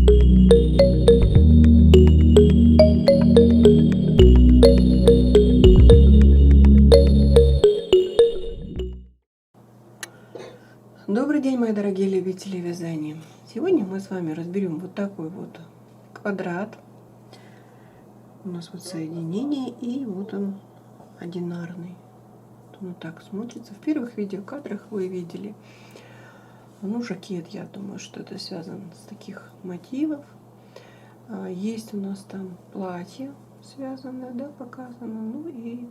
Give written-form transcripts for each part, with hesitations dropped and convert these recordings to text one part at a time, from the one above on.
Добрый день, мои дорогие любители вязания! Сегодня мы с вами разберем вот такой вот квадрат. У нас вот соединение, и вот он одинарный. Он вот так смотрится. В первых видеокадрах вы видели, ну, жакет, я думаю, что это связано с таких мотивов. Есть у нас там платье связанное, да, показано. Ну и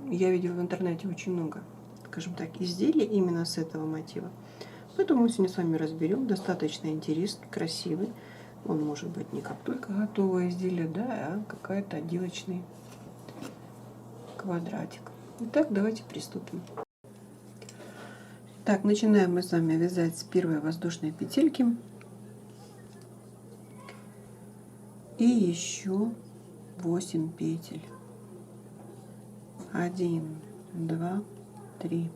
я видела в интернете очень много, скажем так, изделий именно с этого мотива. Поэтому мы сегодня с вами разберем. Достаточно интересный, красивый. Он может быть не как только готовое изделие, да, а какая-то отделочный квадратик. Итак, давайте приступим. Так, начинаем мы с вами вязать с первой воздушной петельки. И еще 8 петель. 1, 2, 3,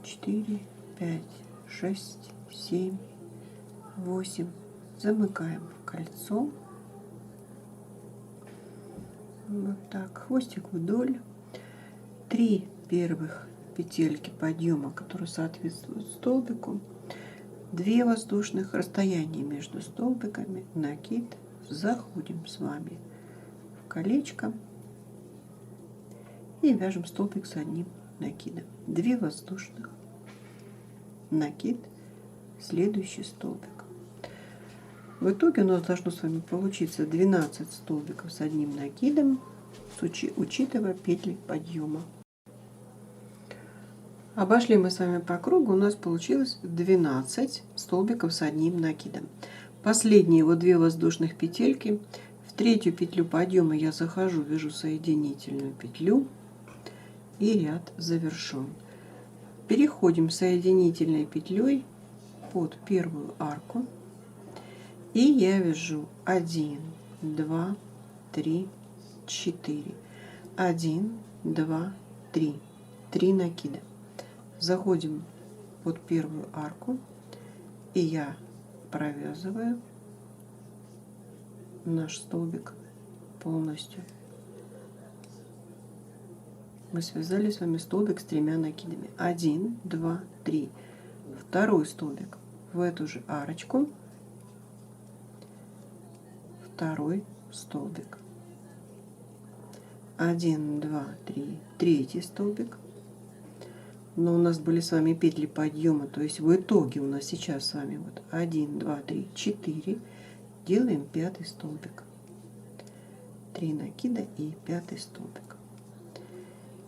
4, 5, 6, 7, 8. Замыкаем в кольцо. Вот так. Хвостик вдоль. 3 первых петельки подъема, которые соответствуют столбику. 2 воздушных, расстояние между столбиками, накид. Заходим с вами в колечко и вяжем столбик с одним накидом. 2 воздушных, накид, следующий столбик. В итоге у нас должно с вами получиться 12 столбиков с одним накидом, учитывая петли подъема. Обошли мы с вами по кругу, у нас получилось 12 столбиков с одним накидом. Последние вот 2 воздушных петельки. В третью петлю подъема я захожу, вяжу соединительную петлю, и ряд завершен. Переходим соединительной петлей под первую арку, и я вяжу 1, 2, 3, 4, 1, 2, 3, 3 накида. Заходим под первую арку, и я провязываю наш столбик полностью. Мы связали с вами столбик с 3 накидами. 1, 2, 3. Второй столбик в эту же арочку. Второй столбик. 1, 2, 3. Третий столбик. Но у нас были с вами петли подъема, то есть в итоге у нас сейчас с вами вот 1, 2, 3, 4. Делаем 5 столбик. 3 накида и 5 столбик.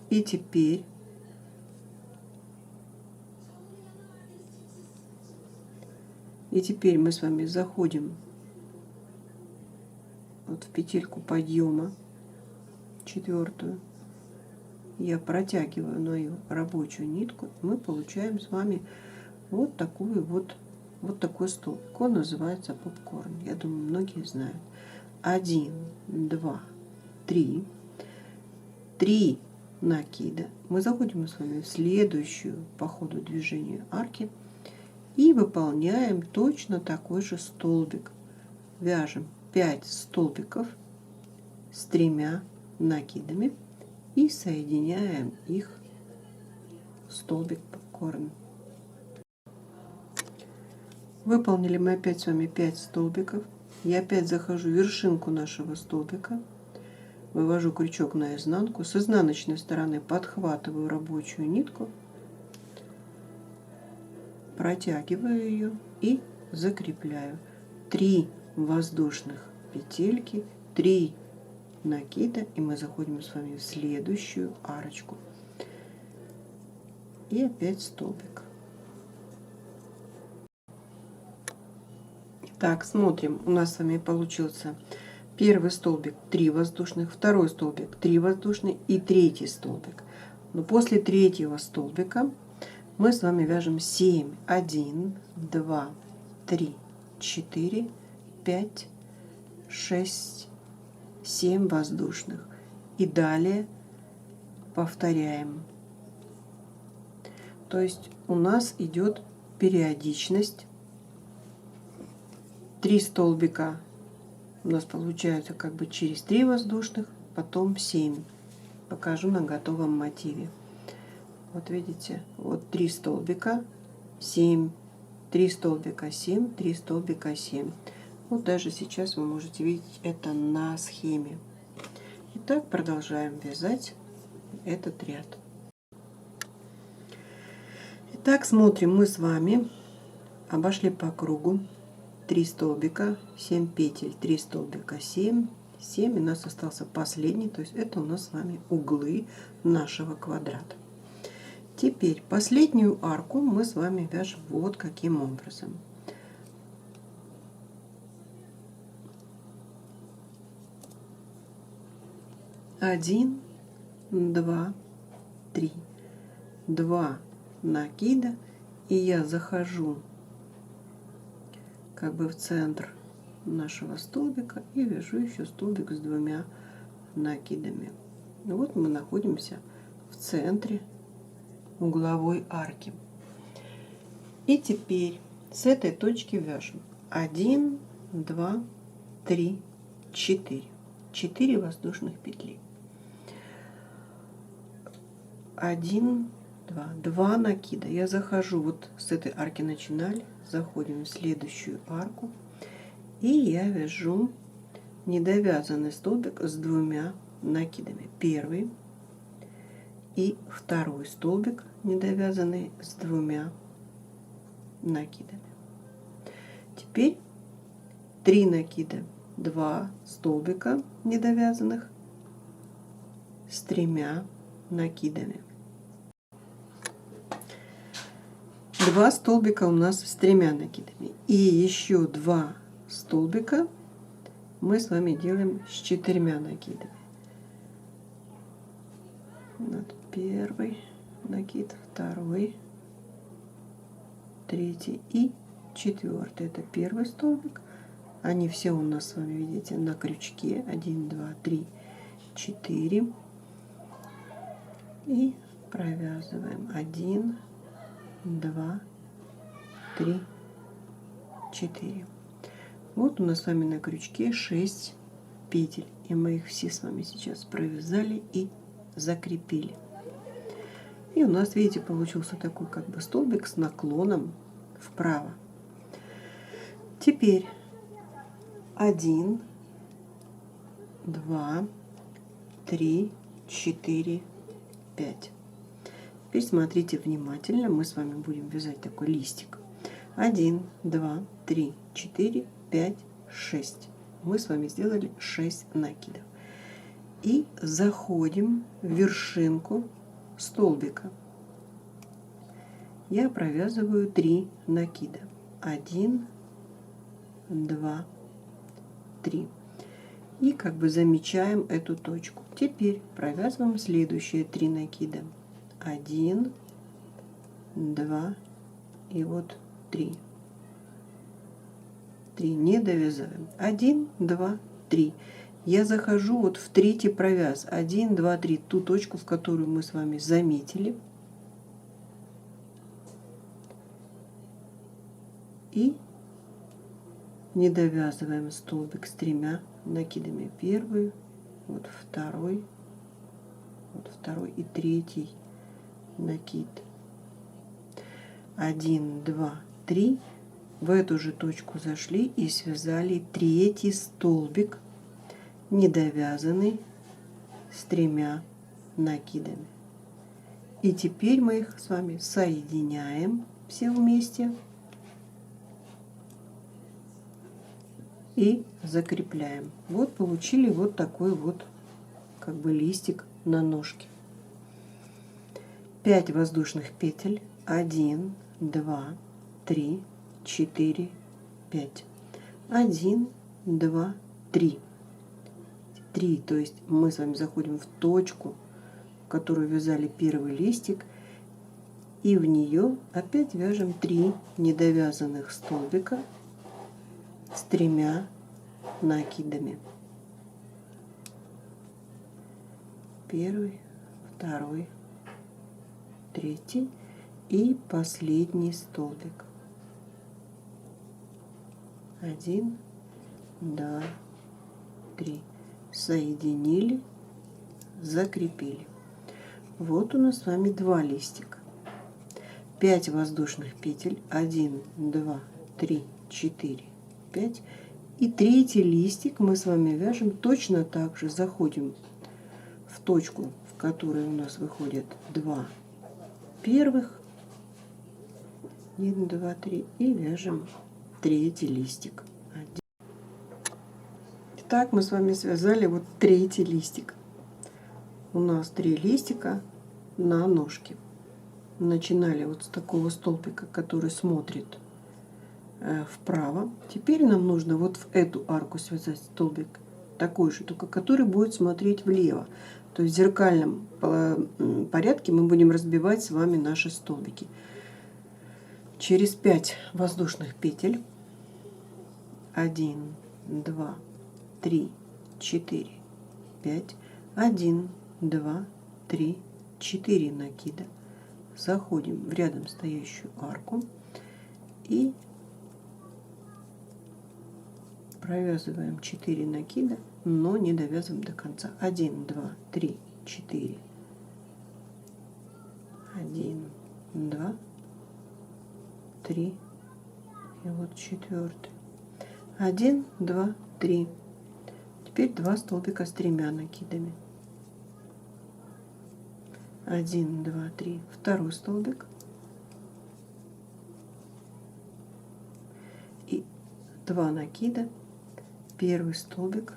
И теперь мы с вами заходим вот в петельку подъема, четвертую. Я протягиваю мою рабочую нитку, мы получаем с вами вот такой столбик. Он называется попкорн. Я думаю, многие знают. 1, 2, 3. 3 накида. Мы заходим с вами в следующую по ходу движения арки и выполняем точно такой же столбик. Вяжем 5 столбиков с 3 накидами и соединяем их в столбик попкорн. Выполнили мы опять с вами 5 столбиков. Я опять захожу в вершинку нашего столбика, вывожу крючок на изнанку, с изнаночной стороны подхватываю рабочую нитку, протягиваю ее и закрепляю. 3 воздушных петельки, 3 накида, и мы заходим с вами в следующую арочку. И опять столбик. Так, смотрим. У нас с вами получился первый столбик 3 воздушных, второй столбик 3 воздушных и третий столбик. Но после третьего столбика мы с вами вяжем 7. 1, 2, 3, 4, 5, 6, 7 воздушных. И далее повторяем. То есть у нас идет периодичность 3 столбика у нас получается как бы через 3 воздушных, потом 7. Покажу на готовом мотиве. Вот видите, вот 3 столбика, 7, 3 столбика, 7, 3 столбика, 7. Вот даже сейчас вы можете видеть это на схеме. Итак, продолжаем вязать этот ряд. Итак, смотрим, мы с вами обошли по кругу 3 столбика, 7 петель, 3 столбика, 7, 7, и у нас остался последний, то есть это у нас с вами углы нашего квадрата. Теперь последнюю арку мы с вами вяжем вот каким образом. Один, два, три. 2 накида, и я захожу как бы в центр нашего столбика и вяжу еще столбик с 2 накидами. Вот мы находимся в центре угловой арки. И теперь с этой точки вяжем 1, 2, 3, 4. 4 воздушных петли. 1, 2 накида. Я захожу вот с этой арки, начинали, заходим в следующую арку, и я вяжу недовязанный столбик с 2 накидами. Первый и второй столбик недовязанный с 2 накидами. Теперь 3 накида, 2 столбика недовязанных с 3 накидами. 2 столбика у нас с 3 накидами. И еще 2 столбика мы с вами делаем с 4 накидами. Вот первый накид, второй, третий и четвертый. Это первый столбик. Они все у нас с вами, видите, на крючке. 1, 2, 3, 4. И провязываем 1, 2, 3, 4. Вот у нас с вами на крючке 6 петель, и мы их все с вами сейчас провязали и закрепили. И у нас, видите, получился такой как бы столбик с наклоном вправо. Теперь 1, 2, 3, 4, 5. Теперь смотрите внимательно, мы с вами будем вязать такой листик. 1, 2, 3, 4, 5, 6. Мы с вами сделали 6 накидов. И заходим в вершинку столбика. Я провязываю 3 накида. 1, 2, 3. И как бы замечаем эту точку. Теперь провязываем следующие 3 накида. 1, 2 и вот 3. 3 не довязываем. 1, 2, 3. Я захожу вот в третий провяз. 1, 2, 3. Ту точку, в которую мы с вами заметили. И не довязываем столбик с 3 накидами. Первый, вот второй и третий накид. 1, 2, 3. В эту же точку зашли и связали третий столбик недовязанный с 3 накидами. И теперь мы их с вами соединяем все вместе и закрепляем. Вот получили вот такой вот как бы листик на ножке. 5 воздушных петель. 1, 2, 3, 4, 5. 1, 2, 3. 3, то есть мы с вами заходим в точку, в которую вязали первый листик, и в нее опять вяжем 3 недовязанных столбика с 3 накидами. Первый, второй, третий и последний столбик. 1, 2, 3. Соединили, закрепили. Вот у нас с вами 2 листика. 5 воздушных петель. 1, 2, 3, 4, 5. И третий листик мы с вами вяжем точно так же. Заходим в точку, в которой у нас выходят 2 первых. 1, 2, 3. И вяжем третий листик. Итак, мы с вами связали вот третий листик. У нас 3 листика на ножке. Начинали вот с такого столбика, который смотрит вправо. Теперь нам нужно вот в эту арку связать столбик такой же, только который будет смотреть влево. То есть в зеркальном порядке мы будем разбивать с вами наши столбики. Через 5 воздушных петель. 1, 2, 3, 4, 5. 1, 2, 3, 4 накида. Заходим в рядом стоящую арку и провязываем 4 накида, но не довязываем до конца. 1, 2, 3, 4. 1, 2, 3. И вот четвертый. 1, 2, 3. Теперь 2 столбика с 3 накидами. 1, 2, 3. Второй столбик. И 2 накида. Первый столбик.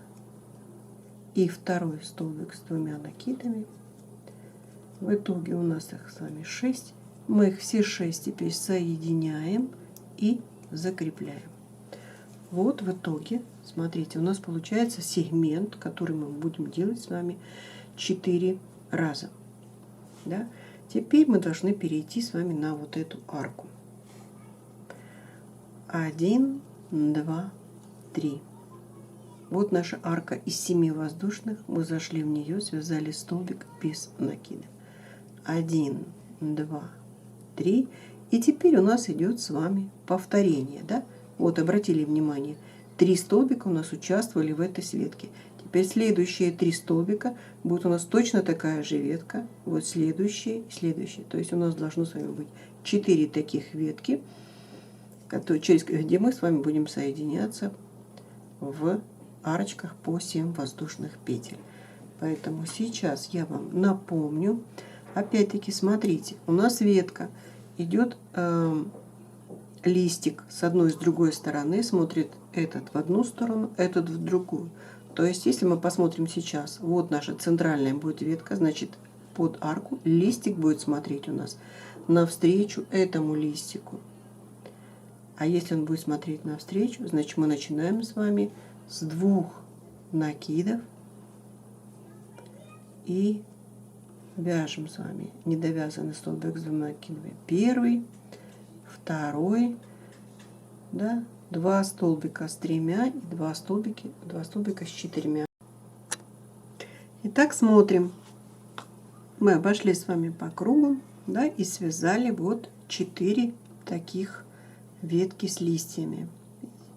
И второй столбик с 2 накидами. В итоге у нас их с вами 6. Мы их все 6 теперь соединяем и закрепляем. Вот в итоге, смотрите, у нас получается сегмент, который мы будем делать с вами 4 раза. Да? Теперь мы должны перейти с вами на вот эту арку. 1, 2, 3. Вот наша арка из 7 воздушных. Мы зашли в нее, связали столбик без накида. 1, 2, 3. И теперь у нас идет с вами повторение. Да? Вот, обратили внимание, 3 столбика у нас участвовали в этой ветке. Теперь следующие 3 столбика будет у нас точно такая же ветка. Вот следующие, следующие. То есть у нас должно с вами быть 4 таких ветки, где мы с вами будем соединяться в арочках по 7 воздушных петель. Поэтому сейчас я вам напомню. Опять-таки, смотрите, у нас ветка идет, листик с одной и с другой стороны, смотрит этот в одну сторону, этот в другую. То есть, если мы посмотрим сейчас, вот наша центральная будет ветка, значит, под арку листик будет смотреть у нас навстречу этому листику. А если он будет смотреть навстречу, значит, мы начинаем с вами с 2 накидов и вяжем с вами недовязанный столбик с 2 накидами. Первый, второй, да, 2 столбика с 3 и 2 столбика с 4. Итак, смотрим. Мы обошли с вами по кругу, да, и связали вот 4 таких ветки с листьями.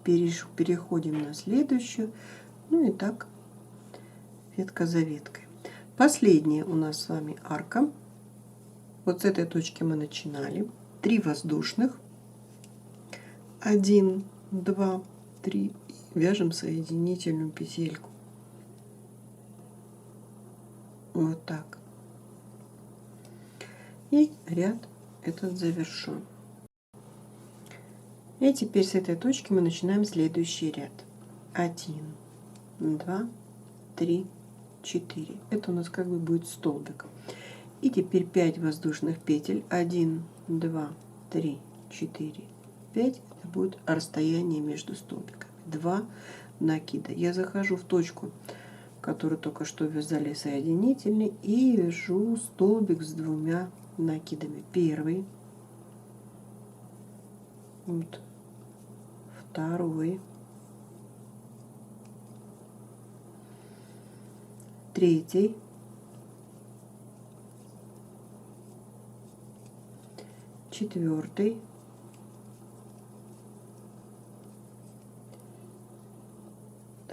Переходим на следующую. Ну и так ветка за веткой. Последняя у нас с вами арка. Вот с этой точки мы начинали. 3 воздушных. 1, 2, 3. Вяжем соединительную петельку. Вот так. И ряд этот завершен. И теперь с этой точки мы начинаем следующий ряд. 1, 2, 3, 4. Это у нас как бы будет столбик. И теперь 5 воздушных петель. 1, 2, 3, 4, 5. Это будет расстояние между столбиками. 2 накида. Я захожу в точку, которую только что вязали соединительный, и вяжу столбик с 2 накидами. Первый. Вот. Второй. Третий. Четвертый.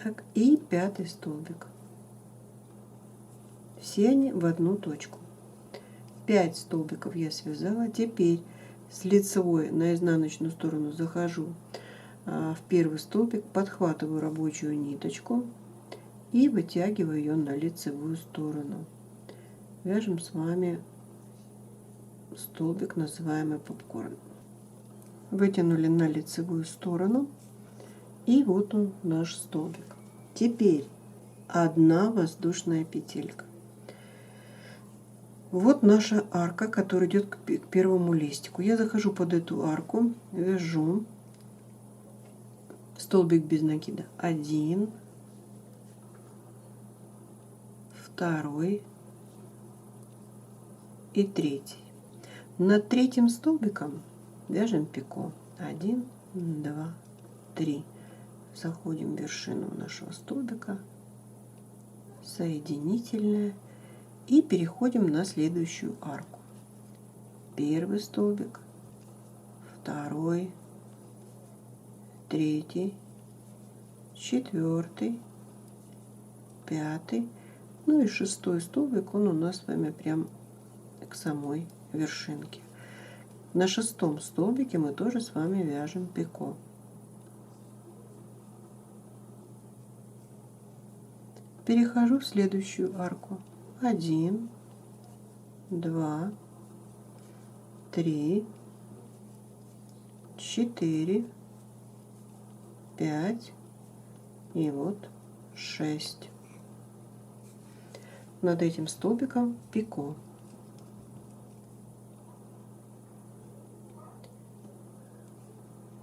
Так, и 5 столбик. Все они в одну точку. 5 столбиков я связала. Теперь с лицевой на изнаночную сторону захожу в первый столбик, подхватываю рабочую ниточку и вытягиваю ее на лицевую сторону. Вяжем с вами столбик, называемый попкорн. Вытянули на лицевую сторону, и вот он, наш столбик. Теперь одна воздушная петелька. Вот наша арка, которая идет к первому листику. Я захожу под эту арку, вяжу столбик без накида. 1, 2 и 3. Над третьим столбиком вяжем пико. 1, 2, 3. Заходим в вершину нашего столбика, соединительная, и переходим на следующую арку. Первый столбик, второй, третий, четвертый, пятый, ну и шестой столбик, он у нас с вами прям к самой вершинке. На шестом столбике мы тоже с вами вяжем пико. Перехожу в следующую арку. 1, 2, 3, 4, 5 и вот 6. Над этим столбиком пико.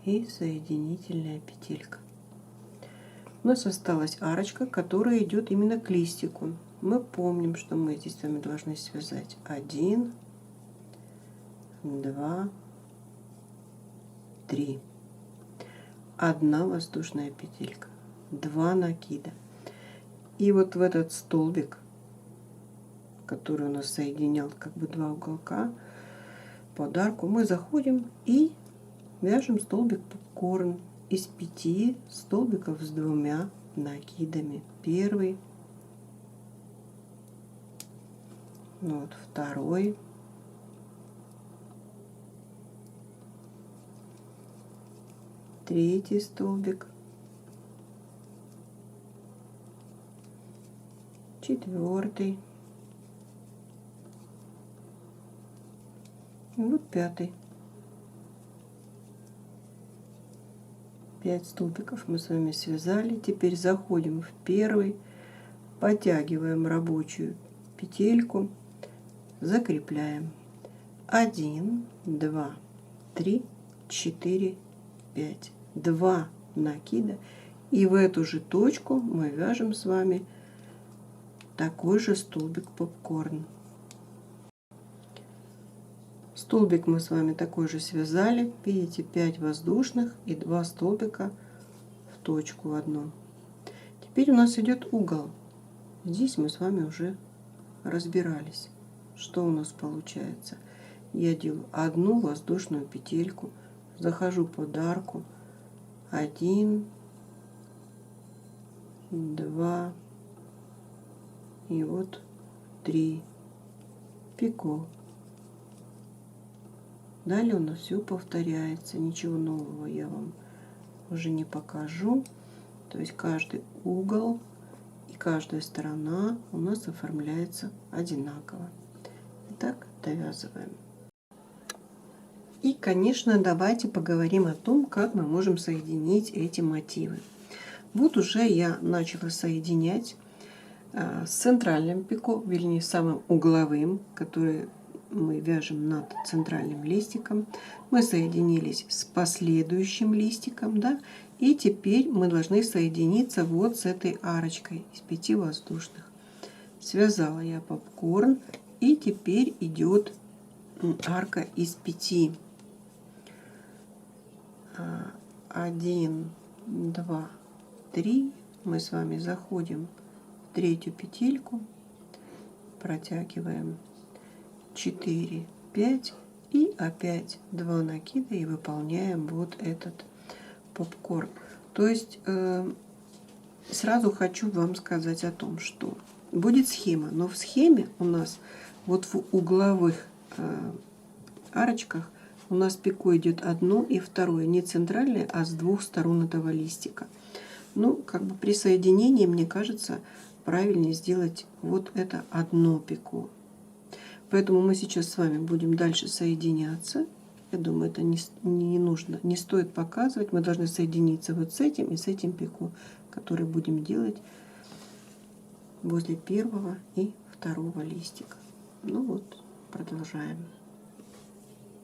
И соединительная петелька. У нас осталась арочка, которая идет именно к листику. Мы помним, что мы здесь с вами должны связать 1, 2, 3. Одна воздушная петелька, 2 накида. И вот в этот столбик, который у нас соединял как бы 2 уголка под арку, мы заходим и вяжем столбик попкорн из 5 столбиков с 2 накидами. Первый, вот второй, третий столбик, четвертый, и вот пятый. 5 столбиков мы с вами связали. Теперь заходим в первый, подтягиваем рабочую петельку, закрепляем. 1, 2, 3, 4, 5. 2 накида. И в эту же точку мы вяжем с вами такой же столбик попкорн. Столбик мы с вами такой же связали. Видите, 5 воздушных и 2 столбика в точку в одну. Теперь у нас идет угол. Здесь мы с вами уже разбирались, что у нас получается. Я делаю одну воздушную петельку, захожу под арку, 1, 2 и вот 3 пико. Далее у нас все повторяется, ничего нового я вам уже не покажу. То есть каждый угол и каждая сторона у нас оформляется одинаково. Итак, довязываем. И, конечно, давайте поговорим о том, как мы можем соединить эти мотивы. Вот уже я начала соединять с центральным пико, вернее, самым угловым, который мы вяжем над центральным листиком. Мы соединились с последующим листиком, да, и теперь мы должны соединиться вот с этой арочкой из 5 воздушных. Связала я попкорн, и теперь идет арка из 5. 1, 2, 3. Мы с вами заходим в третью петельку, протягиваем 4, 5 и опять 2 накида и выполняем вот этот попкорн. То есть сразу хочу вам сказать о том, что будет схема, но в схеме у нас вот в угловых арочках у нас пико идет одно и второе, не центральное, а с двух сторон этого листика. Ну, как бы при соединении, мне кажется, правильнее сделать вот это одно пико. Поэтому мы сейчас с вами будем дальше соединяться. Я думаю, это не нужно, не стоит показывать. Мы должны соединиться вот с этим и с этим пико, который будем делать возле первого и второго листика. Ну вот, продолжаем.